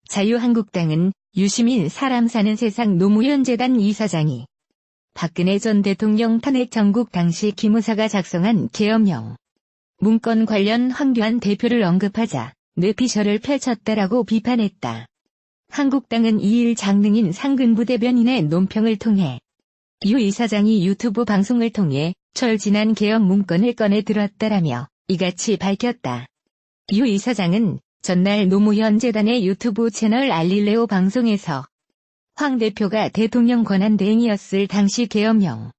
자유한국당은 유시민 사람 사는 세상 노무현재단 이사장이 박근혜 전 대통령 탄핵 정국 당시 기무사가 작성한 계엄령 문건 관련 황교안 대표를 언급하자 뇌피셜을 펼쳤다라고 비판했다. 한국당은 2일 장능인 상근부 대변인의 논평을 통해 유 이사장이 유튜브 방송을 통해 철지난 계엄 문건을 꺼내 들었다라며 이같이 밝혔다. 유 이사장은 전날 노무현 재단의 유튜브 채널 알릴레오 방송에서 황 대표가 대통령 권한대행이었을 당시 계엄령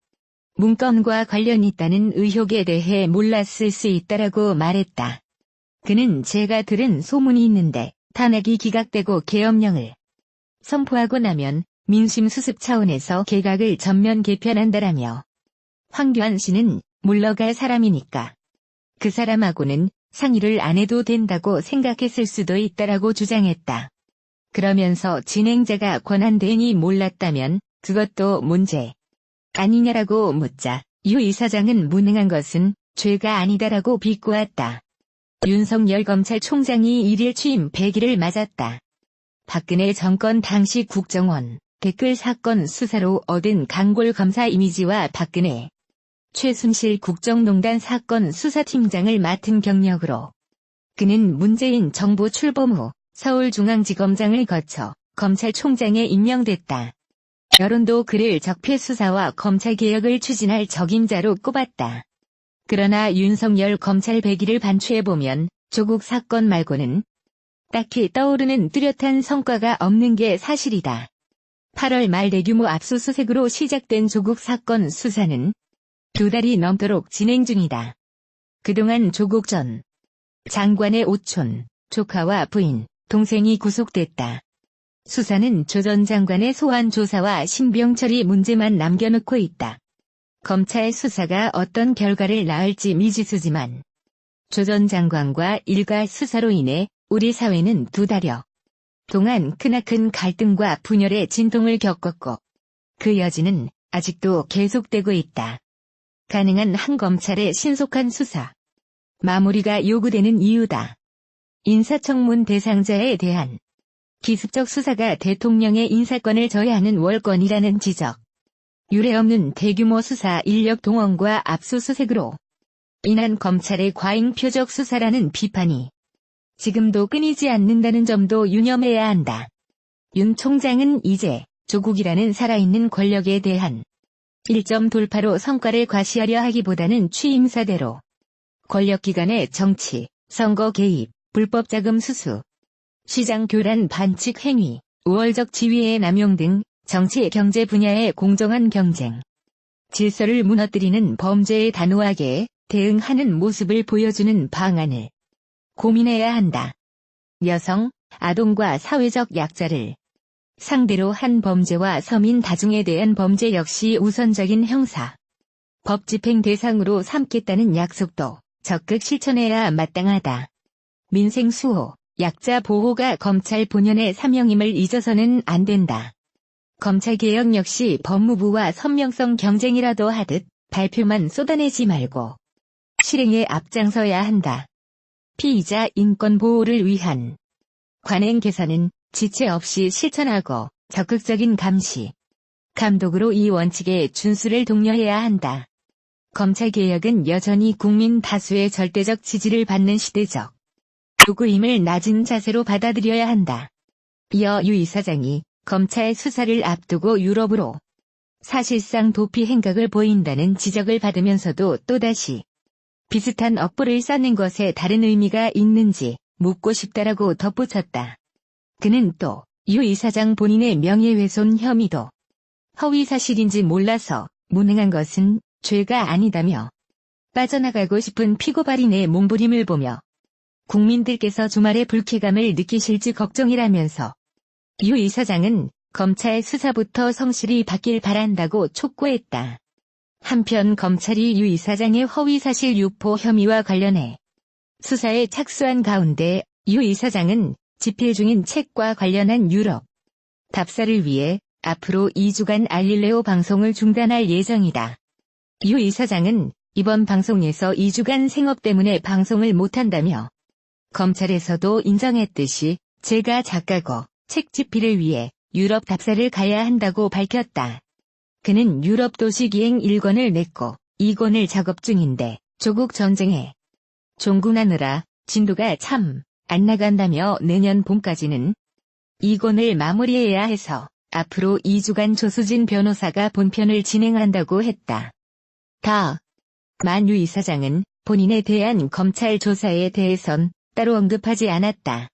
문건과 관련이 있다는 의혹에 대해 몰랐을 수 있다라고 말했다. 그는 제가 들은 소문이 있는데 탄핵이 기각되고 계엄령을 선포하고 나면 민심 수습 차원에서 개각을 전면 개편한다라며 황교안 씨는 물러갈 사람이니까 그 사람하고는 상의를 안 해도 된다고 생각했을 수도 있다라고 주장했다. 그러면서 진행자가 권한대행이 몰랐다면 그것도 문제 아니냐라고 묻자 유 이사장은 무능한 것은 죄가 아니다라고 비꼬았다. 윤석열 검찰총장이 1일 취임 100일을 맞았다. 박근혜 정권 당시 국정원 댓글 사건 수사로 얻은 강골 검사 이미지와 박근혜 최순실 국정농단 사건 수사팀장을 맡은 경력으로 그는 문재인 정부 출범 후 서울중앙지검장을 거쳐 검찰총장에 임명됐다. 여론도 그를 적폐수사와 검찰개혁을 추진할 적임자로 꼽았다. 그러나 윤석열 검찰 100일을 반추해보면 조국 사건 말고는 딱히 떠오르는 뚜렷한 성과가 없는 게 사실이다. 8월 말 대규모 압수수색으로 시작된 조국 사건 수사는 2달이 넘도록 진행 중이다. 그동안 조국 전 장관의 오촌, 조카와 부인, 동생이 구속됐다. 수사는 조 전 장관의 소환 조사와 신병 처리 문제만 남겨놓고 있다. 검찰 수사가 어떤 결과를 낳을지 미지수지만 조 전 장관과 일가 수사로 인해 우리 사회는 2달여 동안 크나큰 갈등과 분열의 진통을 겪었고 그 여지는 아직도 계속되고 있다. 가능한 한 검찰의 신속한 수사 마무리가 요구되는 이유다. 인사청문 대상자에 대한 기습적 수사가 대통령의 인사권을 저해하는 월권이라는 지적. 유례없는 대규모 수사 인력 동원과 압수수색으로 인한 검찰의 과잉 표적 수사라는 비판이 지금도 끊이지 않는다는 점도 유념해야 한다. 윤 총장은 이제 조국이라는 살아있는 권력에 대한 1점 돌파로 성과를 과시하려 하기보다는 취임사대로 권력기관의 정치, 선거 개입, 불법 자금 수수, 시장 교란 반칙 행위, 우월적 지위의 남용 등 정치 경제 분야의 공정한 경쟁, 질서를 무너뜨리는 범죄에 단호하게 대응하는 모습을 보여주는 방안을 고민해야 한다. 여성, 아동과 사회적 약자를 상대로 한 범죄와 서민 다중에 대한 범죄 역시 우선적인 형사, 법 집행 대상으로 삼겠다는 약속도 적극 실천해야 마땅하다. 민생 수호, 약자 보호가 검찰 본연의 사명임을 잊어서는 안 된다. 검찰개혁 역시 법무부와 선명성 경쟁이라도 하듯 발표만 쏟아내지 말고 실행에 앞장서야 한다. 피의자 인권 보호를 위한 관행 개선은 지체 없이 실천하고 적극적인 감시, 감독으로 이 원칙에 준수를 독려해야 한다. 검찰개혁은 여전히 국민 다수의 절대적 지지를 받는 시대적 요구임을 낮은 자세로 받아들여야 한다. 이어 유 이사장이 검찰 수사를 앞두고 유럽으로 사실상 도피 행각을 보인다는 지적을 받으면서도 또다시 비슷한 억부를 쌓는 것에 다른 의미가 있는지 묻고 싶다라고 덧붙였다. 그는 또 유 이사장 본인의 명예훼손 혐의도 허위사실인지 몰라서 무능한 것은 죄가 아니다며 빠져나가고 싶은 피고발인의 몸부림을 보며 국민들께서 주말에 불쾌감을 느끼실지 걱정이라면서 유 이사장은 검찰 수사부터 성실히 받길 바란다고 촉구했다. 한편 검찰이 유 이사장의 허위사실 유포 혐의와 관련해 수사에 착수한 가운데 유 이사장은 집필 중인 책과 관련한 유럽 답사를 위해 앞으로 2주간 알릴레오 방송을 중단할 예정이다. 유 이사장은 이번 방송에서 2주간 생업 때문에 방송을 못한다며 검찰에서도 인정했듯이 제가 작가고 책 집필을 위해 유럽 답사를 가야 한다고 밝혔다. 그는 유럽 도시기행 1권을 냈고 2권을 작업 중인데 조국 전쟁에 종군하느라 진도가 참 안 나간다며 내년 봄까지는 2권을 마무리해야 해서 앞으로 2주간 조수진 변호사가 본편을 진행한다고 했다. 만 유 이사장은 본인에 대한 검찰 조사에 대해선 따로 언급하지 않았다.